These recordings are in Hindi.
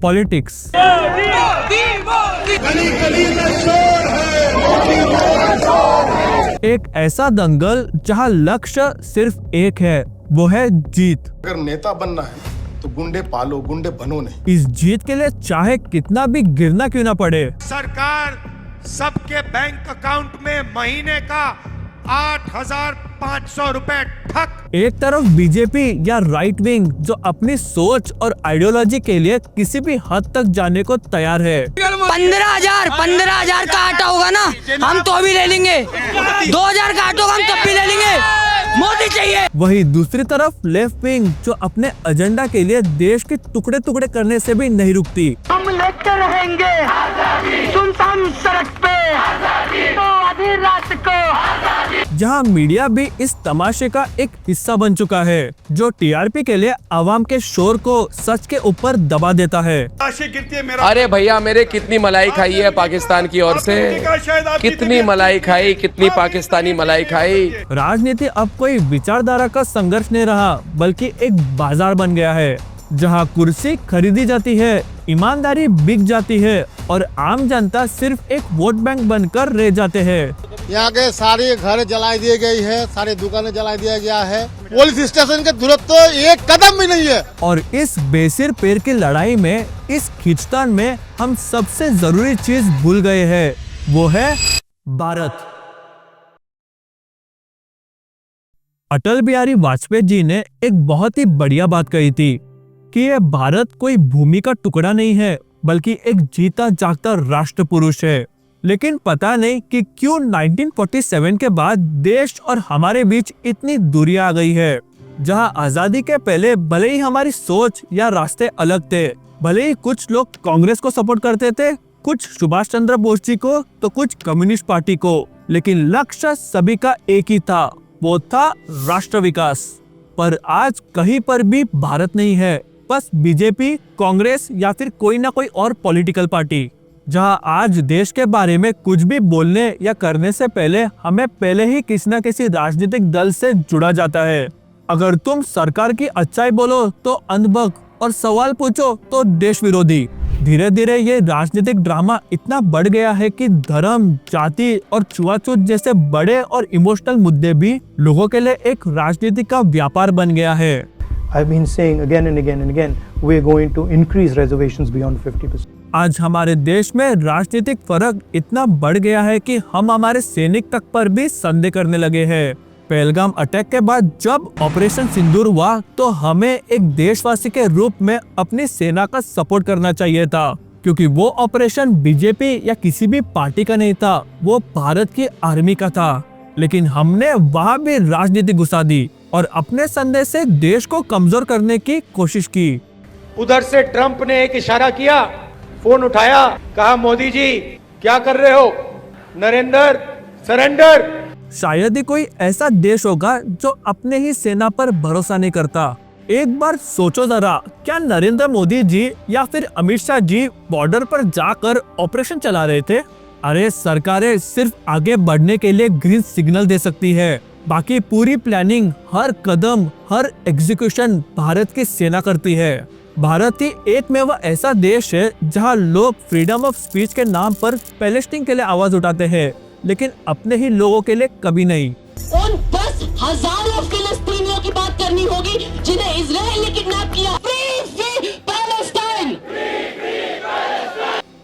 पॉलिटिक्स। एक ऐसा दंगल जहां लक्ष्य सिर्फ एक है, वो है जीत। अगर नेता बनना है तो गुंडे पालो, गुंडे बनो नहीं। इस जीत के लिए चाहे कितना भी गिरना क्यों ना पड़े। सरकार सबके बैंक अकाउंट में महीने का 8,500 रुपए ठक। एक तरफ बीजेपी या राइट विंग जो अपनी सोच और आइडियोलॉजी के लिए किसी भी हद तक जाने को तैयार है। 15,000 का आटा होगा ना, हम तो भी ले लेंगे। 2,000 का आटा होगा, हम तब भी ले लेंगे। मोदी चाहिए। वही दूसरी तरफ लेफ्ट विंग जो अपने एजेंडा के लिए देश के टुकड़े टुकड़े करने से भी नहीं रुकती। हम लेकर रहेंगे सुनसान सड़क पे तो आधी रात को। जहां मीडिया भी इस तमाशे का एक हिस्सा बन चुका है, जो टीआरपी के लिए आवाम के शोर को सच के ऊपर दबा देता है। अरे भैया, मेरे कितनी मलाई खाई है पाकिस्तान की ओर से, कितनी मलाई खाई, कितनी पाकिस्तानी मलाई खाई। राजनीति अब कोई विचारधारा का संघर्ष नहीं रहा, बल्कि एक बाजार बन गया है, जहां कुर्सी खरीदी जाती है, ईमानदारी बिक जाती है और आम जनता सिर्फ एक वोट बैंक बनकर रह जाते हैं। यहाँ के सारे घर जला दिए गई है, सारे दुकानें जला दिया गया है। पुलिस स्टेशन के दूरत्व तो एक कदम भी नहीं है। और इस बेसिर पैर की लड़ाई में, इस खींचतान में हम सबसे जरूरी चीज भूल गए हैं, वो है भारत। अटल बिहारी वाजपेयी जी ने एक बहुत ही बढ़िया बात कही थी कि ये भारत कोई भूमि का टुकड़ा नहीं है, बल्कि एक जीता जागता राष्ट्र पुरुष है। लेकिन पता नहीं कि क्यों 1947 के बाद देश और हमारे बीच इतनी दूरी आ गई है। जहां आजादी के पहले भले ही हमारी सोच या रास्ते अलग थे, भले ही कुछ लोग कांग्रेस को सपोर्ट करते थे, कुछ सुभाष चंद्र बोस जी को, तो कुछ कम्युनिस्ट पार्टी को, लेकिन लक्ष्य सभी का एक ही था, वो था राष्ट्र विकास। पर आज कहीं पर भी भारत नहीं है, बस बीजेपी, कांग्रेस या फिर कोई ना कोई और पॉलिटिकल पार्टी। जहां आज देश के बारे में कुछ भी बोलने या करने से पहले हमें पहले ही किसी न किसी राजनीतिक दल से जुड़ा जाता है। अगर तुम सरकार की अच्छाई बोलो तो अंधभक्त और सवाल पूछो तो देश विरोधी। धीरे धीरे ये राजनीतिक ड्रामा इतना बढ़ गया है कि धर्म, जाति और छुआछूत जैसे बड़े और इमोशनल मुद्दे भी लोगों के लिए एक राजनीति का व्यापार बन गया है। I've been saying again and again and again, we're going to increase reservations beyond 50%. आज हमारे देश में राजनीतिक फर्क इतना बढ़ गया है कि हम हमारे सैनिक तक पर भी संदेह करने लगे हैं। पहलगाम अटैक के बाद जब ऑपरेशन सिंदूर हुआ, तो हमें एक देशवासी के रूप में अपनी सेना का सपोर्ट करना चाहिए था, क्योंकि वो ऑपरेशन बीजेपी या किसी भी पार्टी का नहीं था, वो भारत की आर्मी का था। लेकिन हमने वहाँ भी राजनीति घुसा दी और अपने संदेश से देश को कमजोर करने की कोशिश की। उधर से ट्रंप ने एक इशारा किया, फोन उठाया, कहा मोदी जी क्या कर रहे हो, नरेंद्र सरेंडर। शायद ही कोई ऐसा देश होगा जो अपने ही सेना पर भरोसा नहीं करता। एक बार सोचो जरा, क्या नरेंद्र मोदी जी या फिर अमित शाह जी बॉर्डर पर जाकर ऑपरेशन चला रहे थे? अरे सरकारें सिर्फ आगे बढ़ने के लिए ग्रीन सिग्नल दे सकती है, बाकी पूरी प्लानिंग, हर कदम, हर एग्जीक्यूशन भारत की सेना करती है। भारत ही एकमेव ऐसा देश है जहां लोग फ्रीडम ऑफ स्पीच के नाम पर पैलेस्टीन के लिए आवाज उठाते हैं, लेकिन अपने ही लोगों के लिए कभी नहीं। उन 10,000 फिलिस्तीनियों की बात करनी होगी जिन्हें इजराइल ने किडनैप किया। Free free Palestine.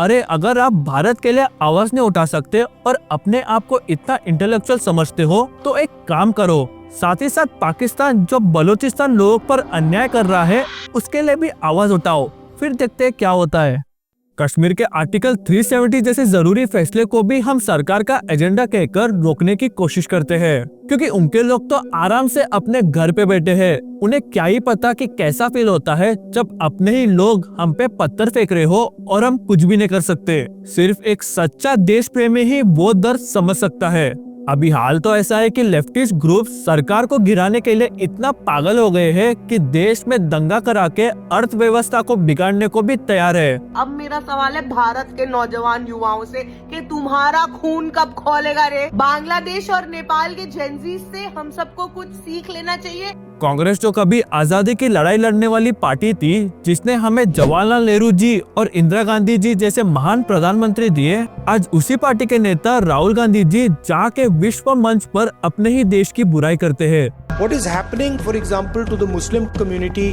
अरे अगर आप भारत के लिए आवाज नहीं उठा सकते और अपने आप को इतना इंटेलेक्चुअल समझते हो, तो एक काम करो, साथ ही साथ पाकिस्तान जो बलूचिस्तान लोगों पर अन्याय कर रहा है, उसके लिए भी आवाज उठाओ, फिर देखते हैं क्या होता है। कश्मीर के आर्टिकल 370 जैसे जरूरी फैसले को भी हम सरकार का एजेंडा कहकर रोकने की कोशिश करते हैं, क्योंकि उनके लोग तो आराम से अपने घर पे बैठे हैं। उन्हें क्या ही पता कि कैसा फील होता है जब अपने ही लोग हम पे पत्थर फेंक रहे हो और हम कुछ भी नहीं कर सकते। सिर्फ एक सच्चा देश प्रेमी ही वो दर्द समझ सकता है। अभी हाल तो ऐसा है कि लेफ्टिस्ट ग्रुप सरकार को गिराने के लिए इतना पागल हो गए हैं कि देश में दंगा करा के अर्थव्यवस्था को बिगाड़ने को भी तैयार है। अब मेरा सवाल है भारत के नौजवान युवाओं से कि तुम्हारा खून कब खौलेगा रे? बांग्लादेश और नेपाल के जेनजी से हम सबको कुछ सीख लेना चाहिए। कांग्रेस जो कभी आजादी की लड़ाई लड़ने वाली पार्टी थी, जिसने हमें जवाहरलाल नेहरू जी और इंदिरा गांधी जी जैसे महान प्रधानमंत्री दिए, आज उसी पार्टी के नेता राहुल गांधी जी जाके विश्व मंच पर अपने ही देश की बुराई करते हैं। What is happening, for example, to the Muslim community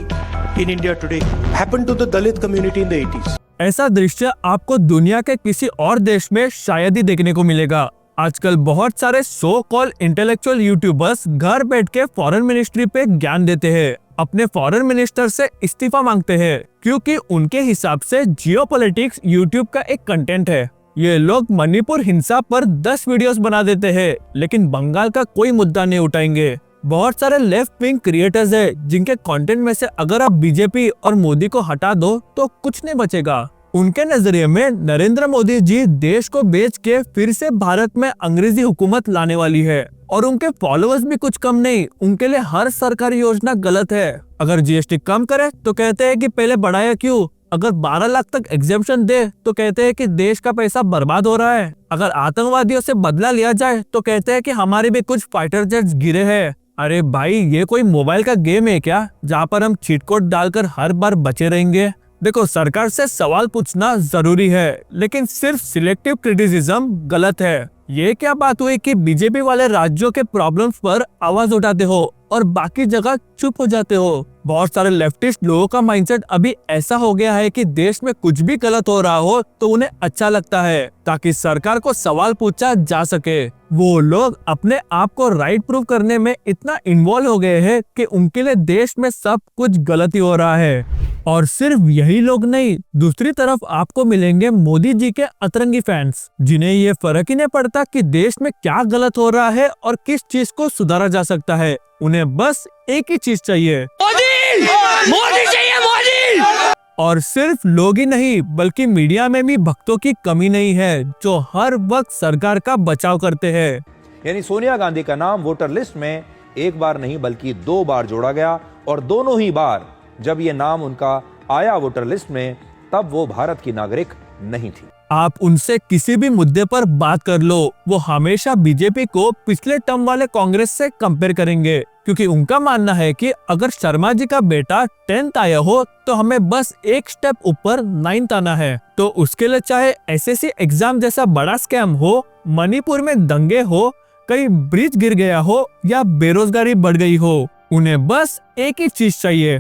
in India today happened to the Dalit community in the 80s. ऐसा दृश्य आपको दुनिया के किसी और देश में शायद ही देखने को मिलेगा। आजकल बहुत सारे सो कॉल इंटेलेक्चुअल यूट्यूबर्स घर बैठ के फॉरेन मिनिस्ट्री पे ज्ञान देते हैं, अपने फॉरेन मिनिस्टर से इस्तीफा मांगते हैं, क्योंकि उनके हिसाब से जियोपॉलिटिक्स यूट्यूब का एक कंटेंट है। ये लोग मणिपुर हिंसा पर 10 वीडियोस बना देते हैं, लेकिन बंगाल का कोई मुद्दा नहीं उठाएंगे। बहुत सारे लेफ्ट विंग क्रिएटर्स हैं, जिनके कंटेंट में से अगर आप बीजेपी और मोदी को हटा दो तो कुछ नहीं बचेगा। उनके नजरिए में नरेंद्र मोदी जी देश को बेच के फिर से भारत में अंग्रेजी हुकूमत लाने वाली है, और उनके फॉलोअर्स भी कुछ कम नहीं। उनके लिए हर सरकारी योजना गलत है। अगर जीएसटी कम करे तो कहते हैं कि पहले बढ़ाया क्यों, अगर 12 लाख तक एग्जेम्पशन दे तो कहते हैं कि देश का पैसा बर्बाद हो रहा है, अगर आतंकवादियों से बदला लिया जाए तो कहते हैं कि हमारे भी कुछ फाइटर जेट्स गिरे हैं। अरे भाई, ये कोई मोबाइल का गेम है क्या, जहाँ पर हम चीट कोड डालकर हर बार बचे रहेंगे? देखो, सरकार से सवाल पूछना जरूरी है, लेकिन सिर्फ सिलेक्टिव क्रिटिसिज्म गलत है। ये क्या बात हुई कि बीजेपी वाले राज्यों के प्रॉब्लम्स पर आवाज उठाते हो और बाकी जगह चुप हो जाते हो? बहुत सारे लेफ्टिस्ट लोगों का माइंडसेट अभी ऐसा हो गया है कि देश में कुछ भी गलत हो रहा हो तो उन्हें अच्छा लगता है, ताकि सरकार को सवाल पूछा जा सके। वो लोग अपने आप को राइट प्रूव करने में इतना इन्वॉल्व हो गए हैं कि उनके लिए देश में सब कुछ गलत ही हो रहा है। और सिर्फ यही लोग नहीं, दूसरी तरफ आपको मिलेंगे मोदी जी के अतरंगी फैंस, जिन्हें ये फर्क ही नहीं पड़ता कि देश में क्या गलत हो रहा है और किस चीज को सुधारा जा सकता है। उन्हें बस एक ही चीज चाहिए, मोदी, मोदी चाहिए, मोदी। और सिर्फ लोग ही नहीं, बल्कि मीडिया में भी भक्तों की कमी नहीं है, जो हर वक्त सरकार का बचाव करते हैं। यानी सोनिया गांधी का नाम वोटर लिस्ट में एक बार नहीं बल्कि 2 बार जोड़ा गया, और दोनों ही बार जब ये नाम उनका आया वोटर लिस्ट में, तब वो भारत की नागरिक नहीं थी। आप उनसे किसी भी मुद्दे पर बात कर लो, वो हमेशा बीजेपी को पिछले टर्म वाले कांग्रेस से कंपेयर करेंगे, क्योंकि उनका मानना है कि अगर शर्मा जी का बेटा 10th आया हो तो हमें बस एक स्टेप ऊपर 9th आना है। तो उसके लिए चाहे एसएससी एग्जाम जैसा बड़ा स्कैम हो, मणिपुर में दंगे हो, कहीं ब्रिज गिर गया हो या बेरोजगारी बढ़ गई हो, उन्हें बस एक ही चीज चाहिए।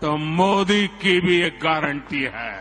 तो मोदी की भी एक गारंटी है।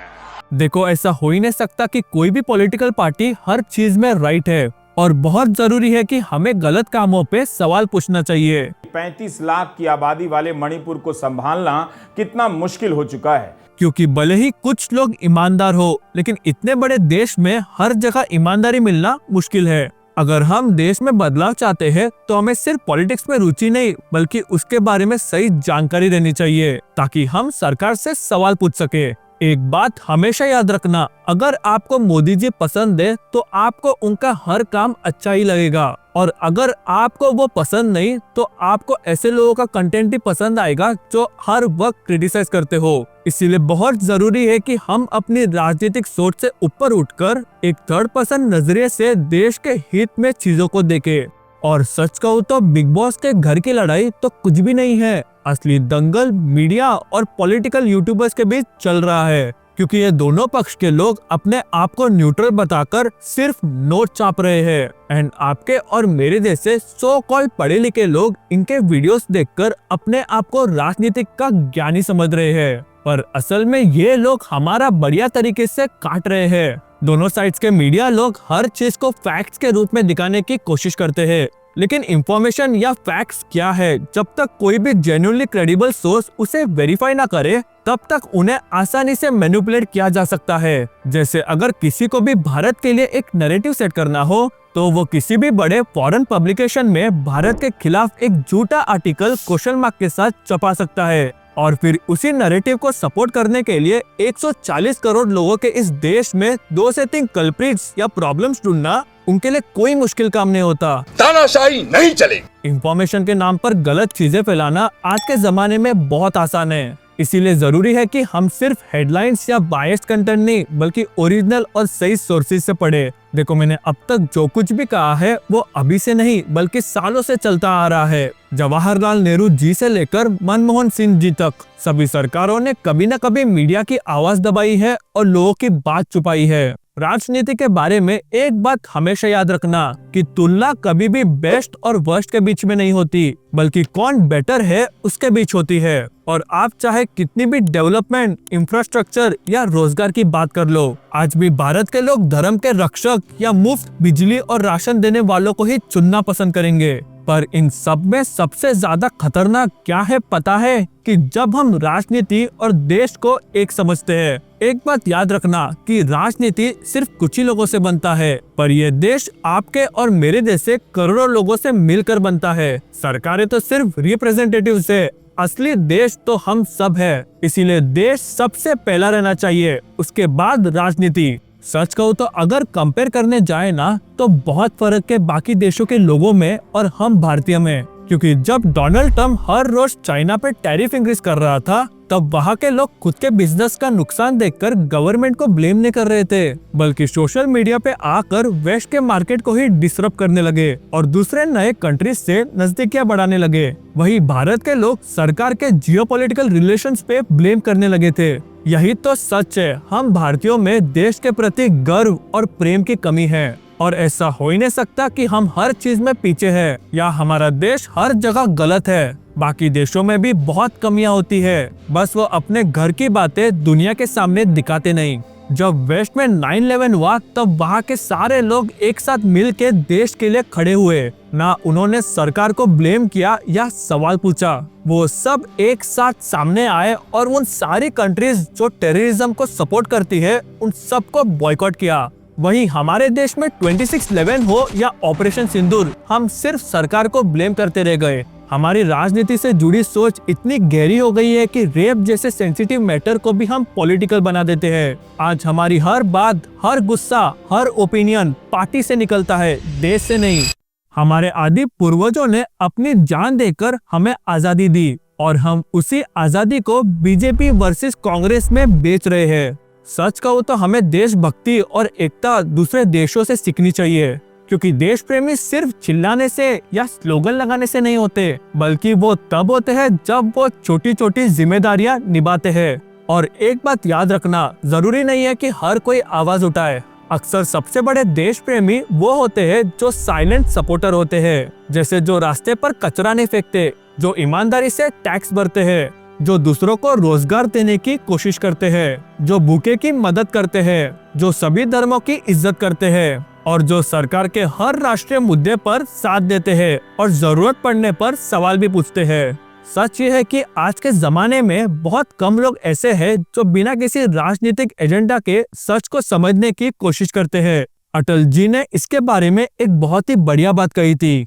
देखो, ऐसा हो ही नहीं सकता कि कोई भी पॉलिटिकल पार्टी हर चीज में राइट है, और बहुत जरूरी है कि हमें गलत कामों पे सवाल पूछना चाहिए। 35 लाख की आबादी वाले मणिपुर को संभालना कितना मुश्किल हो चुका है, क्योंकि भले ही कुछ लोग ईमानदार हो, लेकिन इतने बड़े देश में हर जगह ईमानदारी मिलना मुश्किल है। अगर हम देश में बदलाव चाहते हैं तो हमें सिर्फ पॉलिटिक्स में रुचि नहीं, बल्कि उसके बारे में सही जानकारी रहनी चाहिए, ताकि हम सरकार से सवाल पूछ सके। एक बात हमेशा याद रखना, अगर आपको मोदी जी पसंद है तो आपको उनका हर काम अच्छा ही लगेगा, और अगर आपको वो पसंद नहीं तो आपको ऐसे लोगों का कंटेंट ही पसंद आएगा जो हर वक्त क्रिटिसाइज करते हो। इसीलिए बहुत जरूरी है कि हम अपनी राजनीतिक सोच से ऊपर उठकर एक थर्ड पर्सन नजरिए से देश के हित में चीजों को देखें। और सच कहूँ तो बिग बॉस के घर की लड़ाई तो कुछ भी नहीं है, असली दंगल मीडिया और पॉलिटिकल यूट्यूबर्स के बीच चल रहा है, क्योंकि ये दोनों पक्ष के लोग अपने आप को न्यूट्रल बताकर सिर्फ नोट चाप रहे हैं, एंड आपके और मेरे जैसे सो कॉल्ड पढ़े लिखे लोग इनके वीडियोस देखकर अपने आप को राजनीतिक का ज्ञानी समझ रहे हैं, पर असल में ये लोग हमारा बढ़िया तरीके से काट रहे हैं। दोनों साइड्स के मीडिया लोग हर चीज को फैक्ट्स के रूप में दिखाने की कोशिश करते हैं, लेकिन इंफॉर्मेशन या फैक्ट्स क्या है, जब तक कोई भी जेन्युइनली क्रेडिबल सोर्स उसे वेरीफाई ना करे तब तक उन्हें आसानी से मैनिपुलेट किया जा सकता है। जैसे अगर किसी को भी भारत के लिए एक नैरेटिव सेट करना हो तो वो किसी भी बड़े फॉरेन पब्लिकेशन में भारत के खिलाफ एक झूठा आर्टिकल क्वेश्चन मार्क के साथ छपा सकता है, और फिर उसी नैरेटिव को सपोर्ट करने के लिए 140 करोड़ लोगों के इस देश में 2 से 3 कल्प्रिट्स या प्रॉब्लम्स ढूंढना उनके लिए कोई मुश्किल काम नहीं होता। तानाशाही नहीं चलेगी। इंफॉर्मेशन के नाम पर गलत चीजें फैलाना आज के जमाने में बहुत आसान है। इसीलिए जरूरी है कि हम सिर्फ हेडलाइंस या बायस्ड कंटेंट नहीं बल्कि ओरिजिनल और सही सोर्सेज से पढ़े। देखो, मैंने अब तक जो कुछ भी कहा है वो अभी से नहीं बल्कि सालों से चलता आ रहा है। जवाहरलाल नेहरू जी से लेकर मनमोहन सिंह जी तक सभी सरकारों ने कभी न कभी मीडिया की आवाज दबाई है और लोगों की बात छुपाई है। राजनीति के बारे में एक बात हमेशा याद रखना कि तुलना कभी भी बेस्ट और वर्स्ट के बीच में नहीं होती बल्कि कौन बेटर है उसके बीच होती है। और आप चाहे कितनी भी डेवलपमेंट, इंफ्रास्ट्रक्चर या रोजगार की बात कर लो, आज भी भारत के लोग धर्म के रक्षक या मुफ्त बिजली और राशन देने वालों को ही चुनना पसंद करेंगे। पर इन सब में सबसे ज्यादा खतरनाक क्या है पता है? कि जब हम राजनीति और देश को एक समझते हैं। एक बात याद रखना कि राजनीति सिर्फ कुछ ही लोगों से बनता है, पर यह देश आपके और मेरे जैसे करोड़ों लोगों से मिलकर बनता है। सरकारें तो सिर्फ रिप्रेजेंटेटिव्स है, असली देश तो हम सब है। इसीलिए देश सबसे पहला रहना चाहिए, उसके बाद राजनीति। सच कहूँ तो अगर कंपेयर करने जाए ना तो बहुत फर्क है बाकी देशों के लोगों में और हम भारतीय में। क्योंकि जब डोनाल्ड ट्रम्प हर रोज चाइना पे टैरिफ इंक्रीज कर रहा था तब वहाँ के लोग खुद के बिजनेस का नुकसान देखकर गवर्नमेंट को ब्लेम नहीं कर रहे थे, बल्कि सोशल मीडिया पे आकर वेस्ट के मार्केट को ही डिसरप्ट करने लगे और दूसरे नए कंट्रीज से नजदीकियां बढ़ाने लगे। वही भारत के लोग सरकार के जियोपॉलिटिकल रिलेशंस पे ब्लेम करने लगे थे। यही तो सच है, हम भारतीयों में देश के प्रति गर्व और प्रेम की कमी है। और ऐसा हो ही नहीं सकता कि हम हर चीज में पीछे हैं या हमारा देश हर जगह गलत है। बाकी देशों में भी बहुत कमियां होती है, बस वो अपने घर की बातें दुनिया के सामने दिखाते नहीं। जब वेस्ट में 9/11 हुआ तब वहाँ के सारे लोग एक साथ मिल के देश के लिए खड़े हुए। ना उन्होंने सरकार को ब्लेम किया या सवाल पूछा, वो सब एक साथ सामने आए और उन सारी कंट्रीज जो टेररिज्म को सपोर्ट करती है उन सबको बॉयकॉट किया। वहीं हमारे देश में 26/11 हो या ऑपरेशन सिंदूर, हम सिर्फ सरकार को ब्लेम करते रह गए। हमारी राजनीति से जुड़ी सोच इतनी गहरी हो गई है कि रेप जैसे सेंसिटिव मैटर को भी हम पॉलिटिकल बना देते हैं। आज हमारी हर बात, हर गुस्सा, हर ओपिनियन पार्टी से निकलता है, देश से नहीं। हमारे आदि पूर्वजों ने अपनी जान देकर हमें आजादी दी और हम उसी आजादी को बीजेपी वर्सेस कांग्रेस में बेच रहे हैं। सच कहूँ तो हमें देशभक्ति और एकता दूसरे देशों से सीखनी चाहिए, क्योंकि देश प्रेमी सिर्फ चिल्लाने से या स्लोगन लगाने से नहीं होते, बल्कि वो तब होते हैं जब वो छोटी छोटी जिम्मेदारियां निभाते हैं। और एक बात याद रखना, जरूरी नहीं है कि हर कोई आवाज उठाए। अक्सर सबसे बड़े देश प्रेमी वो होते हैं जो साइलेंट सपोर्टर होते हैं, जैसे जो रास्ते पर कचरा नहीं फेंकते, जो ईमानदारी से टैक्स भरते हैं, जो दूसरों को रोजगार देने की कोशिश करते हैं, जो भूखे की मदद करते हैं, जो सभी धर्मों की इज्जत करते हैं और जो सरकार के हर राष्ट्रीय मुद्दे पर साथ देते हैं और जरूरत पड़ने पर सवाल भी पूछते हैं। सच ये है कि आज के जमाने में बहुत कम लोग ऐसे हैं जो बिना किसी राजनीतिक एजेंडा के सच को समझने की कोशिश करते हैं। अटल जी ने इसके बारे में एक बहुत ही बढ़िया बात कही थी।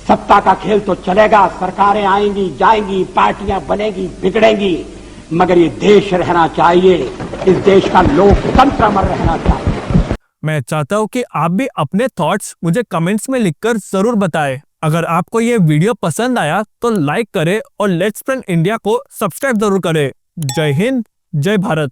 सत्ता का खेल तो चलेगा, सरकारें आएंगी जाएंगी, पार्टियां बनेगी बिगड़ेंगी, मगर ये देश रहना चाहिए, इस देश का लोकतंत्र अमर रहना चाहिए। मैं चाहता हूँ कि आप भी अपने थॉट्स मुझे कमेंट्स में लिखकर जरूर बताएं। अगर आपको ये वीडियो पसंद आया तो लाइक करें और लेट्स स्प्रेड इंडिया को सब्सक्राइब जरूर करें। जय हिंद, जय भारत।